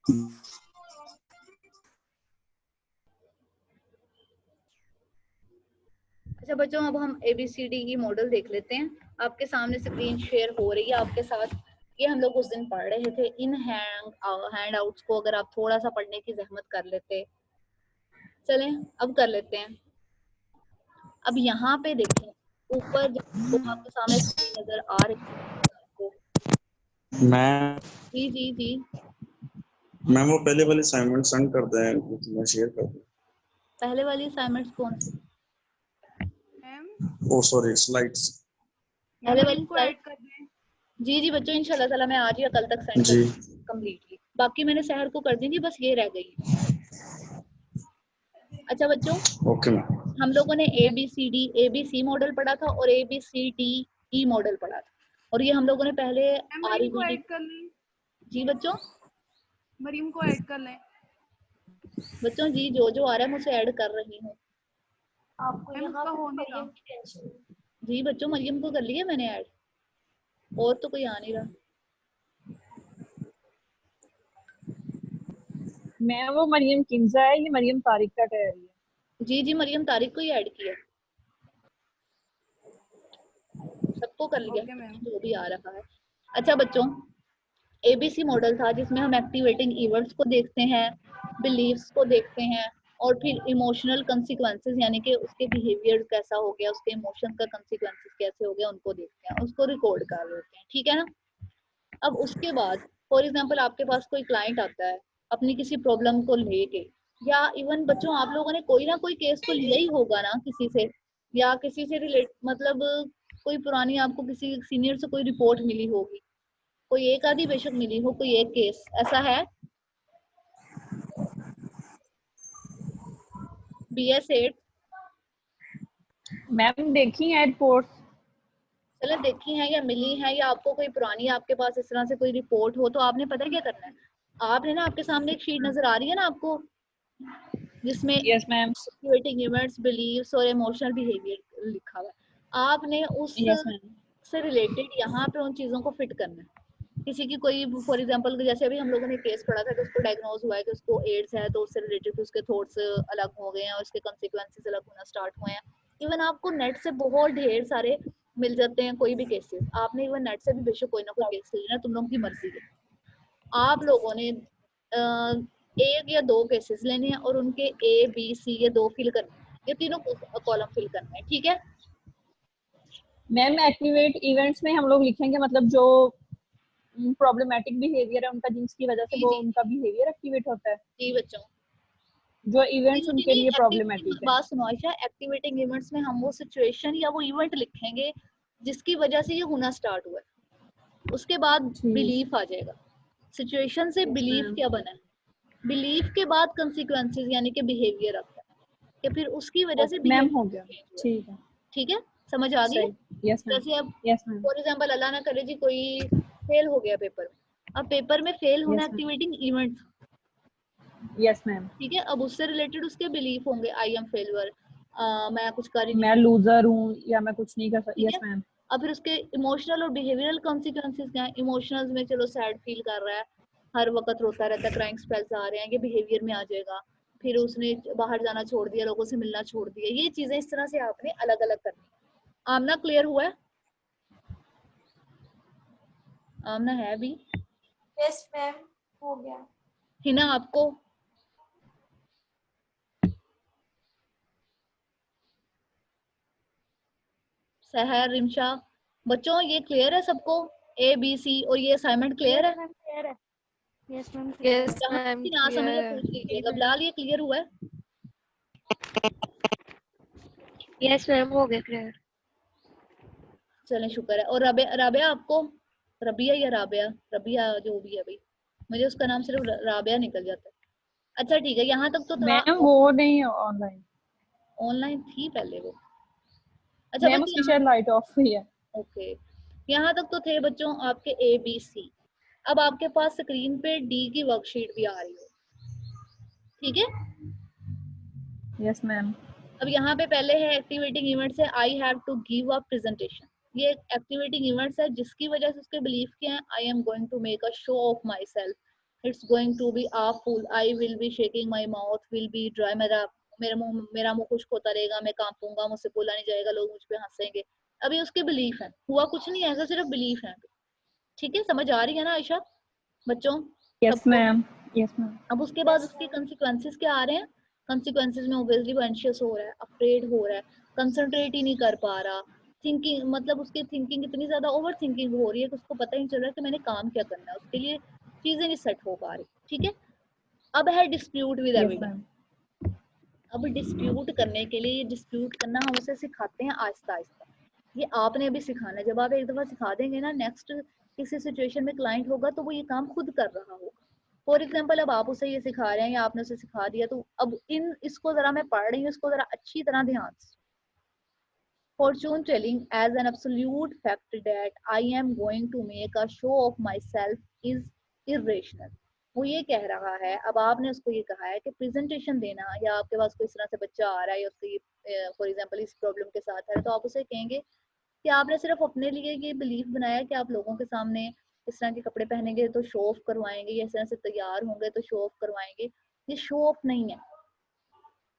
अच्छा बच्चों, अब हम ABCD की मॉडल देख लेते हैं। आपके सामने स्क्रीन शेयर हो रही है आपके साथ। ये हम लोग उस दिन पढ़ रहे थे। इन हैंड आउट्स को अगर आप थोड़ा सा पढ़ने की जहमत कर लेते। चलें अब कर लेते हैं। अब यहाँ पे देखें ऊपर जो आपके सामने स्क्रीन नजर आ रही है आपको। मैं जी मैम वो पहले वाले असाइनमेंट सेंड कर दें, मैं शेयर कर दूं। पहले वाली असाइनमेंट्स कौन सी? ओ सॉरी, स्लाइड्स पहले वाली स्लाइड कर दें। जी बच्चों, इंशाल्लाह ताला मैं आज या कल तक सेंड कर दूंगी कंप्लीटली। बाकी मैंने सहर को कर दी थी, बस ये रह गई। अच्छा बच्चों, ओके मैम। हम लोगों ने ABC मॉडल पढ़ा था और ABCDE मॉडल पढ़ा था, और ये हम लोगों ने पहले मरियम को ऐड कर लें। जी बच्चों, मरियम को ऐड कर लें। बच्चों जी जो आ रहा है मुझसे ऐड कर रही हूँ। आपको यहाँ हो नहीं रहा। जी बच्चों, मरियम को कर लिया मैंने ऐड, और तो कोई आ नहीं रहा। मैं वो मरियम किंजा है, ये मरियम तारिक का कह रही है। जी मरियम तारिक को ही ऐड किया, सबको कर लिया जो भी आ रहा है। अच्छा बच्चों, ABC मॉडल था जिसमें हम एक्टिवेटिंग इवेंट्स को देखते हैं, बिलीव्स को देखते हैं, और फिर इमोशनल कंसिक्वेंसेस यानी कि उसके बिहेवियर कैसा हो गया, उसके इमोशन का कंसिक्वेंसेस कैसे हो गया उनको देखते हैं, उसको रिकॉर्ड कर लेते हैं। ठीक है ना। अब उसके बाद फॉर एग्जांपल आपके पास कोई क्लाइंट आता है अपनी किसी प्रॉब्लम को लेके, या इवन बच्चों आप लोगों ने कोई ना कोई केस तो लिया ही होगा ना किसी से, या किसी से रिलेट मतलब कोई पुरानी आपको किसी सीनियर से कोई रिपोर्ट मिली होगी, कोई एक आधी बेशक मिली हो, कोई एक केस ऐसा है। BS8 मैम देखी है रिपोर्ट? चलो देखी है या मिली है, या आपको कोई पुरानी आपके पास इस तरह से कोई रिपोर्ट हो, तो आपने पता क्या करना है, आपने ना आपके सामने एक शीट नजर आ रही है ना आपको, जिसमें yes ma'am activating events, believes और इमोशनल बिहेवियर लिखा हुआ है। आपने उस यस मैम से रिलेटेड यहाँ पे उन चीजों को फिट करना है। किसी की कोई फॉर एग्जांपल जैसे अभी हम लोगों ने केस पढ़ा था कि उसको डायग्नोज हुआ है कि उसको एड्स है, तो उससे रिलेटेड उसके थॉट्स अलग हो गए हैं और उसके कॉन्सिक्वेंसेस अलग होना स्टार्ट हुए हैं। इवन आपको नेट से बहुत ढेर सारे मिल जाते हैं कोई भी केसेस, आपने इवन नेट से भी बेशक कोई ना कोई केस ले लेना, तुम लोगों की मर्जी है। आप लोगों ने एक या दो केसेस लेने हैं और उनके ABC ये दो फिल करने हैं, ये तीनों कॉलम फिल करना है। ठीक है मैम, एक्टिवेट इवेंट्स में हम लोग लिखेंगे मतलब जो प्रॉब्लमेटिक बिहेवियर है उनका, जिसकी वजह से वो उनका बिहेवियर एक्टिवेट होता है। जी बच्चों, जो इवेंट्स उनके लिए प्रॉब्लमेटिक है। बात सुनो आयशा, एक्टिवेटिंग इवेंट्स में हम वो सिचुएशन या वो इवेंट लिखेंगे जिसकी वजह से ये होना स्टार्ट हुआ है। उसके बाद बिलीफ आ जाएगा। सिचुएशन से बिलीफ क्या बना है, बिलीफ के बाद कंसिक्वेंसेस यानी कि बिहेवियर आता है, कि फिर उसकी वजह से मैम हो गया, ठीक है। ठीक है, समझ आ गई? Yes ma'am. जैसे अब यस मैम। फॉर एग्जांपल अल्लाह ना करे जी कोई फेल हो गया पेपर में, अब पेपर में फेल होना एक्टिवेटिंग इवेंट। Yes ma'am. ठीक है, अब उससे रिलेटेड उसके बिलीफ होंगे, आई एम फेलियर, मैं कुछ कर ही नहीं, मैं लूजर हूँ या मैं कुछ नहीं कर सकती। Yes ma'am. अब फिर उसके इमोशनल और बिहेवियरल कॉन्सिक्वेंसेस क्या है। इमोशनल्स में चलो सैड फील कर रहा है, हर वक्त रोता रहता है, क्राइंग स्पेल्स आ रहे हैं, ये बिहेवियर में आ जाएगा। फिर उसने बाहर जाना छोड़ दिया, लोगों से मिलना छोड़ दिया, ये चीजें इस तरह से आपने अलग अलग करनी। आमना क्लियर हुआ है? आमना है अभी? यस मैम, हो गया। हिना आपको? सहर, रिमशा, बच्चों ये क्लियर है सबको? ABC और ये असाइनमेंट क्लियर है? Yes ma'am. यस मैम, ना समझ पूछ लीजिएगा। बिलाल ये क्लियर हुआ है? यस मैम, हो गया क्लियर। चलें शुक्र है। और राबिया आपको? रबिया या राबिया, रबिया जो भी है भाई, मुझे उसका नाम सिर्फ राबिया निकल जाता है। अच्छा ठीक है, यहाँ तक तो था। मैम वो नहीं ऑनलाइन, ऑनलाइन थी पहले वो। अच्छा मैम उसकी शायद लाइट ऑफ हुई है। ओके, यहाँ तक तो थे बच्चों आपके ABC। अब आपके पास स्क्रीन पे D की वर्कशीट भी आ रही है। ठीक है यस मैम। अब यहाँ पे पहले है एक्टिवेटिंग इवेंट्स है, I have to give a presentation. ये एक्टिवेटिंग इवेंट्स है जिसकी वजह से उसके बिलीफ क्या है, I am going to make a show of myself, it's going to be awful, I will be shaking my mouth will be dry, मेरा मुंह खुश्क होता रहेगा, मैं कांपूंगा, मुझसे बोला नहीं जाएगा, लोग मुझ पे हंसेंगे। अभी उसके बिलीफ है, हुआ कुछ नहीं है, सिर्फ बिलीफ है। ठीक है, समझ आ रही है ना आयशा बच्चों यस सबको? Ma'am, yes ma'am. अब उसके बाद उसके कंसिक्वेंसेस क्या आ रहे हैं? कंसिक्वेंसेस में ऑब्वियसली वो एंशियस हो रहा है, अफ्रेड हो रहा है, कंसंट्रेट ही नहीं कर पा रहा, थिंकिंग मतलब उसकी थिंकिंग इतनी ज्यादा ओवर थिंकिंग हो रही है कि उसको पता ही नहीं चल रहा कि मैंने काम क्या करना है, उसके लिए चीजें नहीं सेट हो पा रही। ठीक है, अब है dispute with yes evidence. Ma'am. अब डिस्प्यूट करने के लिए, ये डिस्प्यूट करना हम उसे सिखाते हैं आहिस्ता आहिस्ता। ये आपने अभी सिखाना है, जब आप एक दफा सिखा देंगे ना, नेक्स्ट किसी सिचुएशन में क्लाइंट होगा तो वो ये काम खुद कर रहा होगा। फॉर एग्जाम्पल अब आप उसे ये सिखा रहे हैं या आपने उसे सिखा दिया, तो अब इसको जरा मैं पढ़ रही हूँ, इसको जरा अच्छी तरह ध्यान से। Fortune telling as an absolute fact that I am going to make a show of myself is irrational। वो ये कह रहा है, अब आपने उसको ये कहा है कि प्रेजेंटेशन देना, या आपके पास कोई इस तरह से बच्चा आ रहा है या उसको फॉर एग्जांपल इस प्रॉब्लम के साथ है, तो आप उसे कहेंगे कि आपने सिर्फ अपने लिए ये बिलीफ बनाया कि आप लोगों के सामने इस तरह के कपड़े पहनेंगे तो शो ऑफ करवाएंगे, या इस तरह से तैयार होंगे तो शो ऑफ करवाएंगे। ये शो ऑफ नहीं है,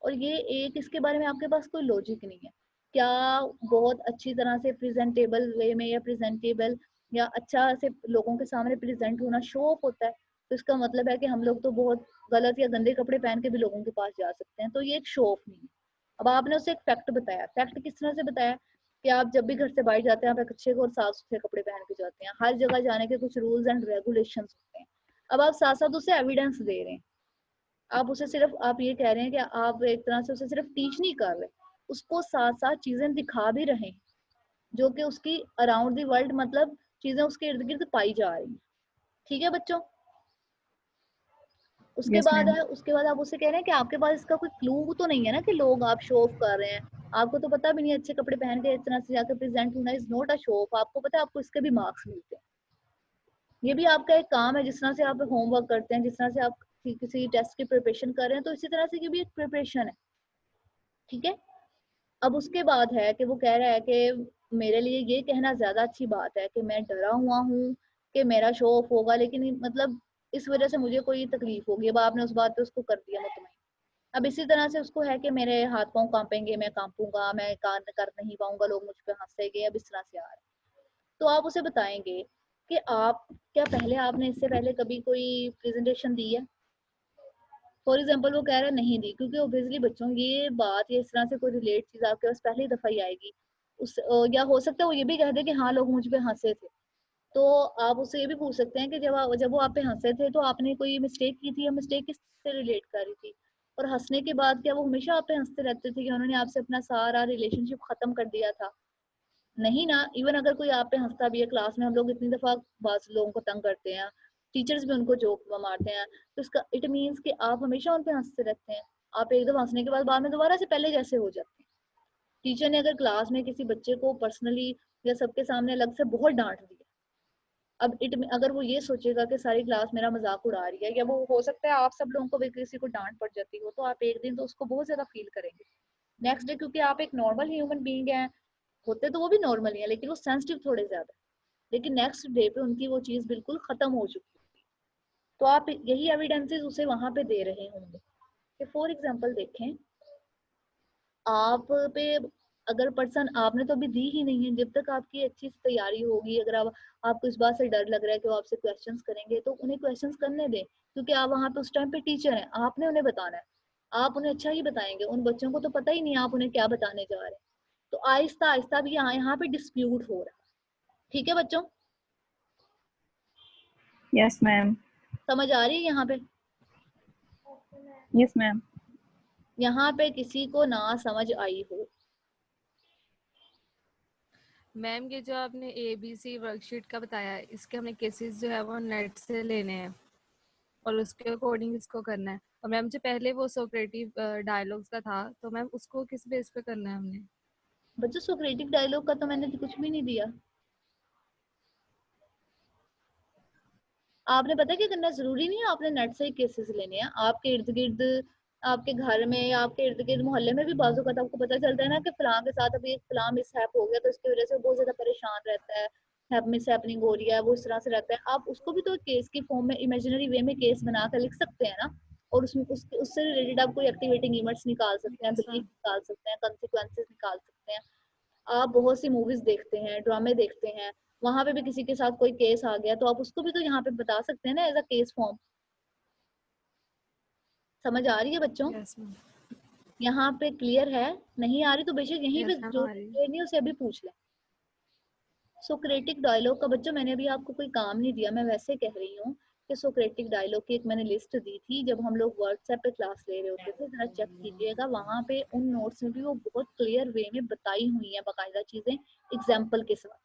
और ये एक इसके बारे में आपके पास कोई लॉजिक नहीं है। क्या बहुत अच्छी तरह से प्रेजेंटेबल वे में या प्रेजेंटेबल या अच्छा से लोगों के सामने प्रेजेंट होना शो ऑफ होता है? तो इसका मतलब है कि हम लोग तो बहुत गलत या गंदे कपड़े पहन के भी लोगों के पास जा सकते हैं, तो ये एक शो ऑफ नहीं है। अब आपने उसे एक फैक्ट बताया, फैक्ट किस तरह से बताया कि आप जब भी घर से बाहर जाते हैं आप एक अच्छे और साफ सुथरे कपड़े पहन के जाते हैं, हर जगह जाने के कुछ रूल्स एंड रेगुलेशंस होते हैं। अब आप साथ साथ उसे एविडेंस दे रहे हैं, आप उसे सिर्फ आप ये कह रहे हैं कि आप एक तरह से उसे सिर्फ टीच नहीं कर रहे, उसको साथ साथ चीजें दिखा भी रहे हैं जो कि उसकी अराउंड द वर्ल्ड, मतलब चीजें उसके इर्द गिर्द पाई जा रही हैं। ठीक है बच्चों? उसके यस बाद मैम। है, उसके बाद आप उसे कह रहे हैं कि आपके पास इसका कोई क्लू तो नहीं है ना कि लोग आप शो ऑफ कर रहे हैं, आपको तो पता भी नहीं अच्छे कपड़े पहन के इस तरह से जाकर प्रेजेंट होना is not a show of, आपको पता है आपको इसके भी मार्क्स मिलते हैं। ये भी आपका एक काम है, जिस तरह से आप होमवर्क करते हैं, जिस तरह से आप किसी टेस्ट की प्रिपरेशन कर रहे हैं, तो इसी तरह से ये भी एक प्रिपरेशन है। ठीक है, अब उसके बाद है कि वो कह रहा है कि मेरे लिए ये कहना ज्यादा अच्छी बात है कि मैं डरा हुआ हूँ कि मेरा शो ऑफ होगा, लेकिन मतलब इस वजह से मुझे कोई तकलीफ होगी। अब आपने उस बात पे उसको कर दिया मुतमईन। अब इसी तरह से उसको है कि मेरे हाथ पांव कांपेंगे, मैं कांपूंगा, मैं काम कर नहीं पाऊंगा, लोग मुझ पे हंसेंगे, अब इस तरह से आ रहा है। तो आप उसे बताएंगे कि आप क्या पहले आपने इससे पहले कभी कोई प्रेजेंटेशन दी है? फॉर एग्जाम्पल वो कह रहा है नहीं दी, क्योंकि ओब्वियसली बच्चों ये बात या इस तरह से कोई रिलेट चीज आपके पास पहली दफा ही आएगी। या हो सकता है वो ये भी कह दे कि हाँ लोग मुझ पे हंसे थे, तो आप उससे ये भी पूछ सकते हैं कि जब वो आप पे हंसे थे तो आपने कोई मिस्टेक की थी, या मिस्टेक किस से रिलेट कर रही थी? और हंसने के बाद क्या वो हमेशा आप पे हंसते रहते थे, कि उन्होंने आपसे अपना सारा रिलेशनशिप खत्म कर दिया था? नहीं ना। इवन अगर कोई आप पे हंसता भी है, क्लास में हम लोग इतनी दफा बात लोगों को तंग करते हैं, टीचर्स भी उनको जोक मारते हैं, तो इसका इट मीन्स कि आप हमेशा उन पे हंसते रहते हैं। आप एक दफा हंसने के बाद में दोबारा से पहले जैसे हो जाते हैं। टीचर ने अगर क्लास में किसी बच्चे को पर्सनली या सबके सामने अलग से बहुत डांट दिया, अब अगर वो ये सोचेगा कि सारी क्लास मेरा मजाक उड़ा रही है, या वो हो सकता है आप सब लोगों को भी किसी को डांट पड़ जाती हो, तो आप एक दिन तो उसको बहुत ज्यादा फील करेंगे। नेक्स्ट डे क्योंकि आप एक नॉर्मल ह्यूमन बीइंग है, होते तो वो भी नॉर्मल ही है लेकिन वो सेंसिटिव थोड़े ज्यादा, लेकिन नेक्स्ट डे पे उनकी वो चीज बिल्कुल खत्म हो चुकी है। तो आप यही एविडेंसेस उसे वहां पे दे रहे होंगे कि फॉर एग्जांपल देखें, आप पे अगर पर्सन आपने तो अभी दी ही नहीं है, जब तक आपकी अच्छी से तैयारी होगी, अगर आपको इस बात से डर लग रहा है कि वो आपसे क्वेश्चंस करेंगे, तो उन्हें क्वेश्चंस करने दें, क्योंकि आप वहां पे उस टाइम पे टीचर हैं, आपने उन्हें बताना है, आप उन्हें अच्छा ही बताएंगे। उन बच्चों को तो पता ही नहीं आप उन्हें क्या बताने जा रहे हैं। तो आहिस्ता आहिस्ता भी यहाँ पे डिस्प्यूट हो रहा है। ठीक है बच्चों, यस मैम। समझ आ रही है यहाँ पे? Yes ma'am. यहाँ पे किसी को ना समझ आई हो? मैम ये जो आपने ABC वर्कशीट का बताया, इसके हमने केसेस जो है वो नेट से लेने हैं और उसके अकॉर्डिंग इसको करना है। और मैम जो पहले वो सोक्रेटिव डायलॉग्स का था, तो मैम उसको किस बेस पे करना है हमने? बच्चों सोक्रेटिक डायलॉग का तो मैंने कुछ भी नहीं दिया। आपने पता क्या करना, जरूरी नहीं है आपने नेट से ही केसेस लेने हैं। आपके इर्द गिर्द, आपके घर में या आपके इर्द गिर्द मोहल्ले में भी बाजू का आपको पता चलता है ना कि फलां के साथ अभी फलां मिसहैप हो गया, तो इसकी वजह से वो बहुत ज्यादा परेशान रहता है, मिस हैपनिंग हो रही है, वो इस तरह से रहता है, आप उसको भी तो केस की फॉर्म में, इमेजिनरी वे में केस बनाकर लिख सकते हैं ना, और उसमें उससे रिलेटेड आप कोई एक्टिवेटिंग इवेंट्स निकाल सकते हैं, बिलीफ निकाल सकते हैं, कंसिक्वेंसेस निकाल सकते हैं। आप बहुत सी मूवीज देखते हैं, ड्रामे देखते हैं, वहां पे भी किसी के साथ कोई केस आ गया तो आप उसको भी तो यहाँ पे बता सकते हैं ना एज अ केस फॉर्म। समझ आ रही है बच्चों? Yes ma'am. यहाँ पे क्लियर है? नहीं आ रही तो बेशक यहीं पे यस मैम जो आ रही है। क्लियर नहीं उसे अभी पूछ लें। सोक्रेटिक डायलॉग का बच्चों मैंने अभी आपको कोई काम नहीं दिया, मैं वैसे कह रही हूँ कि सोक्रेटिक डायलॉग की एक मैंने लिस्ट दी थी जब हम लोग व्हाट्सएप पे क्लास ले रहे होते थे, जरा चेक कीजिएगा, वहां पे उन नोट्स में भी वो बहुत क्लियर वे में बताई हुई है, बाकायदा चीजें एग्जाम्पल के साथ।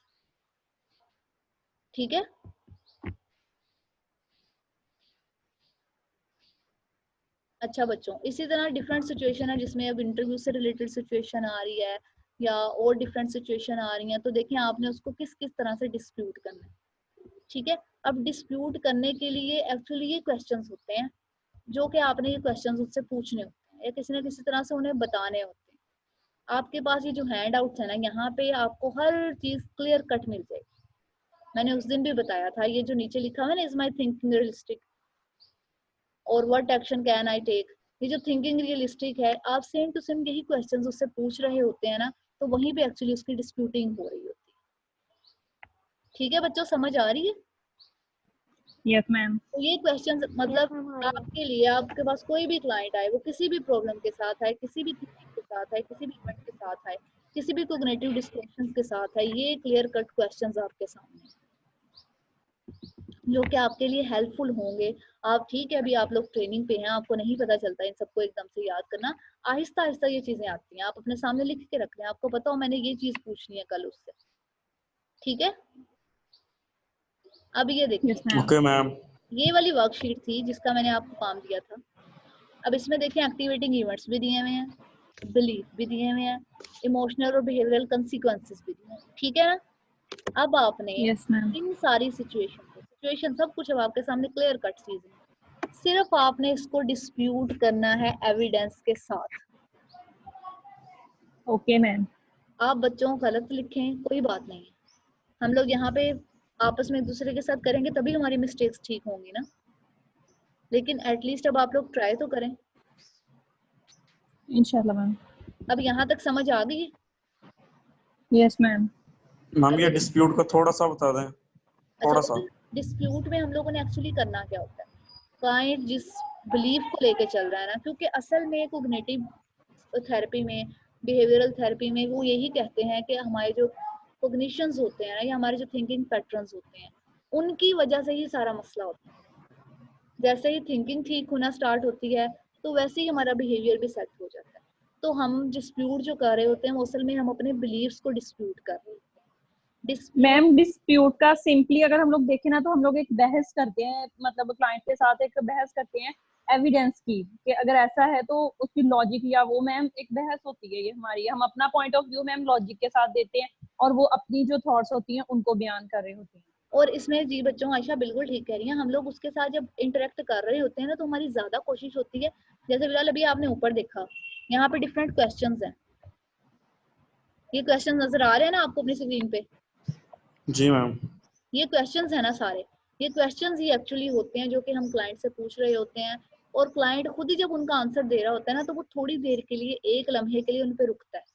ठीक है, अच्छा बच्चों, इसी तरह डिफरेंट सिचुएशन है जिसमें अब इंटरव्यू से रिलेटेड सिचुएशन आ रही है या और डिफरेंट सिचुएशन आ रही है, तो देखिए आपने उसको किस किस तरह से डिस्प्यूट करना है। ठीक है, अब डिस्प्यूट करने के लिए एक्चुअली ये क्वेश्चंस होते हैं जो कि आपने ये क्वेश्चंस उससे पूछने होते हैं या किसी न किसी तरह से उन्हें बताने होते हैं। आपके पास ये जो हैंड आउट्स है ना, यहाँ पे आपको हर चीज क्लियर कट मिल जाएगी। मैंने उस दिन भी बताया था, ये जो नीचे लिखा हुआ है ना, इज माई थिंकिंग रियलिस्टिक और what action can I take, ये जो थिंकिंग रियलिस्टिक है, आप सेम टू सेम यही क्वेश्चंस उससे पूछ रहे होते हैं ना, तो वहीं पे एक्चुअली उसकी डिस्प्यूटिंग हो रही होती है। ठीक है बच्चों, समझ आ रही है? Yes ma'am. तो ये क्वेश्चन मतलब आपके लिए, आपके पास कोई भी क्लाइंट आए, वो किसी भी प्रॉब्लम के साथ आए, किसी भी थिंकिंग के साथ आए, किसी भी इवेंट के साथ आए, किसी भी कोग्निटिव डिस्टॉर्शंस के साथ है, ये क्लियर कट क्वेश्चंस आपके सामने जो कि आपके लिए हेल्पफुल होंगे। आप ठीक है, अभी आप लोग ट्रेनिंग पे हैं, आपको नहीं पता चलता इन सबको एकदम से याद करना, आहिस्ता आहिस्ता ये चीजें आती हैं, आप अपने सामने लिख के रख लें, आपको पता हो मैंने ये चीज पूछनी है कल उससे। ठीक है, अब ये देखिए, ओके मैम। ये वाली वर्कशीट थी जिसका मैंने आपको काम दिया था। अब इसमें देखिए एक्टिवेटिंग इवेंट्स भी दिए हुए हैं, बिलीफ भी दिए हुए हैं, इमोशनल और बिहेवियरल कंसिक्वेंसेस भी दिए हैं। ठीक है ना? अब आपने यस मैम। इन सारी सिचुएशन सब कुछ अब आपके सामने क्लियर कट चीजें, सिर्फ आपने इसको डिस्प्यूट करना है एविडेंस के साथ। Okay ma'am. आप बच्चों गलत लिखें कोई बात नहीं है, हम लोग यहाँ पे आपस में एक दूसरे के साथ करेंगे तभी हमारी मिस्टेक्स ठीक होंगी ना, लेकिन एटलीस्ट अब आप लोग ट्राई तो करें। इंशाल्लाह मैम। अब यहाँ तक समझ आ गई है? Yes ma'am. मैम ये डिस्प्यूट को थोड़ा सा बता दें, थोड़ा सा। डिस्प्यूट में हम लोगों ने एक्चुअली करना क्या होता है, क्लाइंट जिस बिलीफ को लेके चल रहा है ना, क्योंकि असल में कोग्निटिव थेरेपी में, बिहेवियरल थेरेपी में वो यही कहते हैं कि हमारे जो कोग्निशंस होते हैं ना, या हमारे जो थिंकिंग पैटर्न्स होते हैं, उनकी वजह से ही सारा मसला होता है। जैसे ही थिंकिंग ठीक होना स्टार्ट होती है तो वैसे ही हमारा बिहेवियर भी सेट हो जाता है। तो हम डिस्प्यूट जो कर रहे होते हैं वो असल में हम अपने बिलीव्स को डिस्प्यूट कर रहे हैं। मैम डिस्प्यूट का सिंपली अगर हम लोग देखें ना, तो हम लोग एक बहस करते हैं, मतलब क्लाइंट के साथ एक बहस करते हैं एविडेंस की, कि अगर ऐसा है तो उसकी लॉजिक, या वो मैम एक बहस होती है ये हमारी, हम अपना point of view ma'am logic के साथ देते हैं और वो अपनी जो थॉट्स होती हैं उनको बयान कर रहे होते हैं। और इसमें जी बच्चों, आयशा बिल्कुल ठीक कह रही हैं, हम लोग उसके साथ जब इंटरेक्ट कर रहे होते हैं ना, तो हमारी ज्यादा कोशिश होती है, जैसे फिलहाल अभी आपने ऊपर देखा, यहाँ पे डिफरेंट क्वेश्चंस हैं, ये क्वेश्चन नजर आ रहे हैं ना आपको अपनी स्क्रीन पे? जी मैम। ये क्वेश्चंस है ना सारे, ये क्वेश्चंस ही एक्चुअली होते हैं जो कि हम क्लाइंट से पूछ रहे होते हैं, और क्लाइंट खुद ही जब उनका आंसर दे रहा होता है ना, तो वो थोड़ी देर के लिए, एक लम्हे के लिए उन पे रुकता है।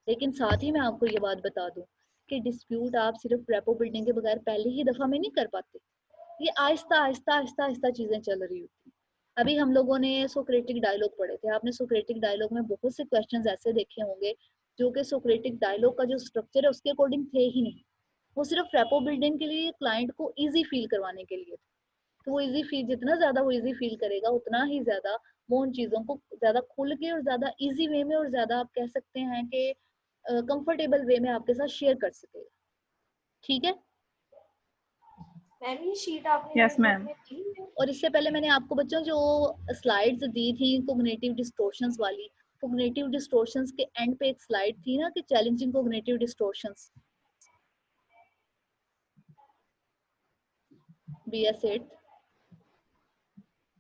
लेकिन साथ ही मैं आपको ये बात बता दूं कि डिस्प्यूट आप सिर्फ रेपो बिल्डिंग के बगैर पहले ही दफा में नहीं कर पाते, ये आहिस्ता आहिस्ता आहिस्ता आहिस्ता चीजें चल रही होती। अभी हम लोगों ने सोक्रेटिक डायलॉग पढ़े थे, आपने सोक्रेटिक डायलॉग में बहुत से क्वेश्चंस ऐसे देखे होंगे जो कि सोक्रेटिक डायलॉग का जो स्ट्रक्चर है उसके अकॉर्डिंग थे ही नहीं, वो सिर्फ रेपो बिल्डिंग के लिए, क्लाइंट को इजी फील करवाने के लिए। तो वो इजी फील, जितना ज्यादा वो इजी फील करेगा उतना ही ज्यादा वो उन चीजों को ज्यादा खुल के और ज्यादा इजी वे में और ज्यादा आप कह सकते हैं कि कंफर्टेबल वे में आपके साथ शेयर कर सकेगा। ठीक है मैम, ये शीट आपने यस मैम। और इससे पहले मैंने आपको बच्चों जो स्लाइड्स दी थी कोग्निटिव डिस्टॉर्शंस वाली, कोग्निटिव डिस्टॉर्शंस के एंड पे एक स्लाइड थी ना कि challenging cognitive distortions, BS 8।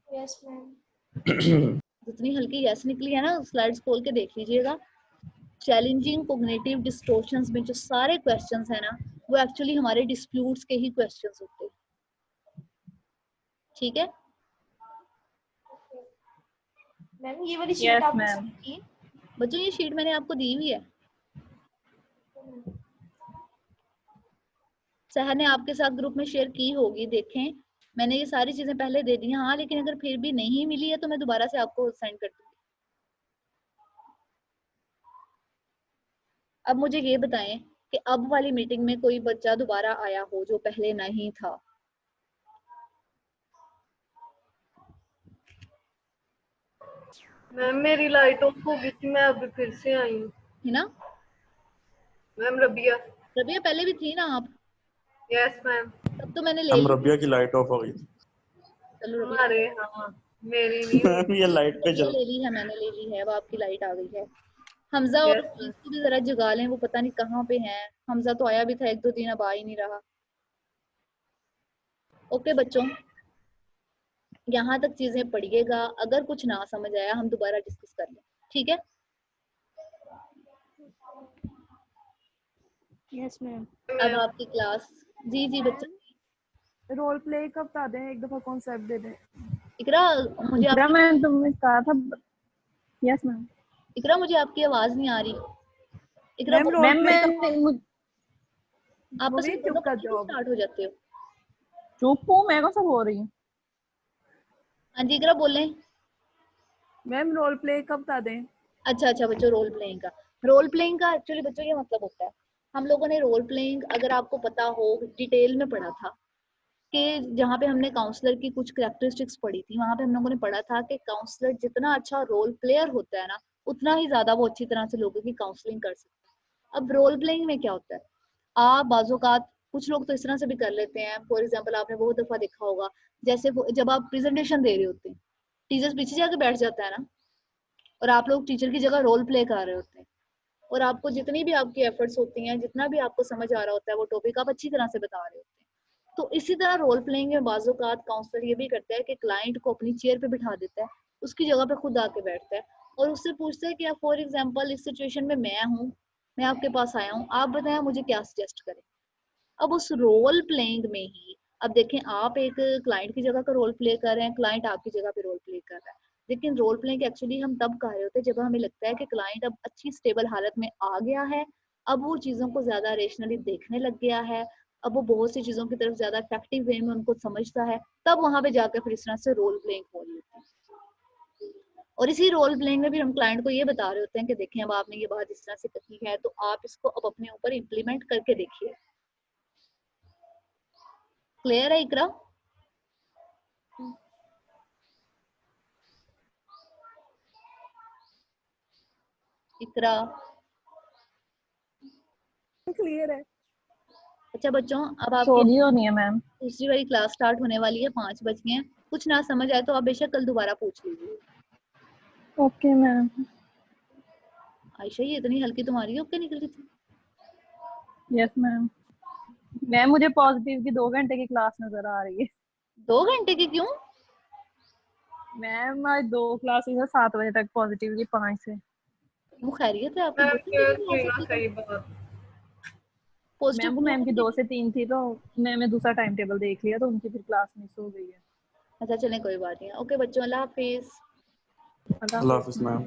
Yes ma'am. जितनी हल्की यस निकली है ना, स्लाइड्स खोल के देख लीजिएगा। चैलेंजिंग कोग्निटिव डिस्टॉर्शंस में जो सारे क्वेश्चंस है ना, वो एक्चुअली हमारे डिस्प्यूट्स के ही क्वेश्चंस होते हैं, ठीक है। मैम ये वाली Yes, शीट आपने ma'am. send की? बच्चों ये शीट मैंने आपको दी हुई है, सहर ने आपके साथ ग्रुप में शेयर की होगी, देखें मैंने ये सारी चीजें पहले दे दी हैं। हाँ लेकिन अगर फिर भी नहीं मिली है तो मैं दोबारा से आपको सेंड कर दूंगी। अब मुझे ये बताएं कि अब वाली मीटिंग में कोई बच्चा दोबारा आया हो जो पहले नहीं था। मैम मेरी लाइट ऑफ हो गई थी, मैं अभी फिर से आई हूँ। है ना मैम रबिया। रबिया पहले भी थी ना आप? Yes ma'am. तब तो मैंने ले हम ली। रबिया की लाइट ऑफ हो गई थी। चलो रबिया हमारे हाँ मेरी नहीं हुई। मैम ये लाइट पे चल ले ली है, मैंने ले ली है, अब आपकी लाइट आ गई है। हमजा और Yes, ma'am. इसको भी जरा जगा लें, वो पता नहीं कहाँ पे हैं। हमजा तो आया भी था 1-2 दिन, अब आ ही नहीं रहा। ओके बच्चों, यहाँ तक चीजें पढ़िएगा, अगर कुछ ना समझ आया हम दोबारा डिस्कस कर लें, ठीक है। Yes ma'am. अब आपकी क्लास, जी जी बच्चा। रोल प्ले का बता दें, एक दफा कॉन्सेप्ट दे दें। इकरा मुझे इकरा आप, मैम तुमने कहा था। Yes ma'am. इकरा मुझे आपकी आवाज नहीं आ रही। इकरा मैम मैम मैं आपस में चुप दोनों का क्यों जॉब। स्टार्ट हो जाते हो? चुप हूँ, मैं कौन सा बोल रही हूँ। हाँ जी इकरा बोलें। मैम रोल प्ले का बता दें। अच्छा बच्चों, रोल प्लेइंग का, रोल प्लेइंग का एक्चुअली बच्चों ये मतलब होता है, हम लोगों ने रोल प्लेइंग, अगर आपको पता हो, डिटेल में पढ़ा था कि जहाँ पे हमने काउंसलर की कुछ कैरेक्टरिस्टिक्स पढ़ी थी, वहां पे हम लोगों ने पढ़ा था कि काउंसलर जितना अच्छा रोल प्लेयर होता है ना, उतना ही ज्यादा वो अच्छी तरह से लोगों की काउंसलिंग कर सकता है। अब रोल प्लेइंग में क्या होता है, आप बाज़ोकात कुछ लोग तो इस तरह से भी कर लेते हैं। फॉर एग्जाम्पल आपने बहुत दफा देखा होगा, जैसे जब आप प्रेजेंटेशन दे रहे होते हैं, टीचर्स पीछे जाके बैठ जाता है ना, और आप लोग टीचर की जगह रोल प्ले कर रहे होते हैं, और आपको जितनी भी आपकी एफर्ट्स होती हैं, जितना भी आपको समझ आ रहा होता है, वो टॉपिक आप अच्छी तरह से बता रहे होते हैं। तो इसी तरह रोल प्लेइंग में बाज़ोकात काउंसलर ये भी करता है कि क्लाइंट को अपनी चेयर पे बिठा देता है, उसकी जगह पे खुद आके बैठता है और उससे पूछता है कि आप फॉर एग्जांपल इस सिचुएशन में मैं हूँ, मैं आपके पास आया हूँ, आप बताएं मुझे क्या सजेस्ट करें। अब उस रोल प्लेइंग में ही, अब देखें आप एक क्लाइंट की जगह का रोल प्ले कर रहे हैं, क्लाइंट आपकी जगह पे रोल प्ले कर रहा है, लेकिन रोल प्लेइंग एक्चुअली हम तब कर रहे होते हैं जब हमें लगता है कि क्लाइंट अब अच्छी स्टेबल हालत में आ गया है, अब वो चीज़ों को ज़्यादा रेशनली देखने लग गया है, अब वो बहुत सी चीज़ों की तरफ ज़्यादा इफेक्टिव वे में उनको समझता है, तब वहां पे जाकर फिर इस तरह से रोल प्लेइंग हो रही होती है। और इसी रोल प्लेइंग में भी हम क्लाइंट को ये बता रहे होते हैं कि देखें अब आपने ये बात इस तरह से कही है, तो आप इसको अब अपने ऊपर इम्प्लीमेंट करके देखिए। क्लियर है इकरा? इकरा क्लियर है। अच्छा बच्चों, अब आपकी सोनी होनी है मैम। दूसरी वाली क्लास स्टार्ट होने वाली है, 5 बज गए हैं। कुछ ना समझ आए तो आप बेशक कल दोबारा पूछ लीजिए। Okay ma'am. आयशा ये इतनी हल्की तुम्हारी है, ओके निकल गई थी। Yes ma'am. मैम मुझे पॉजिटिव की 2 घंटे की क्लास नजर आ रही है। 2 घंटे की क्यों? मैम आज 2 क्लासेस है, 7 बजे तक पॉजिटिव की, 5 से। वो खैरियत है आपकी? मैम दो घंटे की कोई क्लास ना होती है? सही बात। पॉजिटिव मैम वो मैम की 2 से 3 थी, तो मैंने दूसरा टाइम टेबल देख लिया, तो उनकी फिर क्लास मिस हो गई है। अच्छा चलें कोई बात नहीं, ओके बच्चों, अल्लाह हाफिज। अल्लाह अल्लाह हाफिज़। हाफिज़ मैम।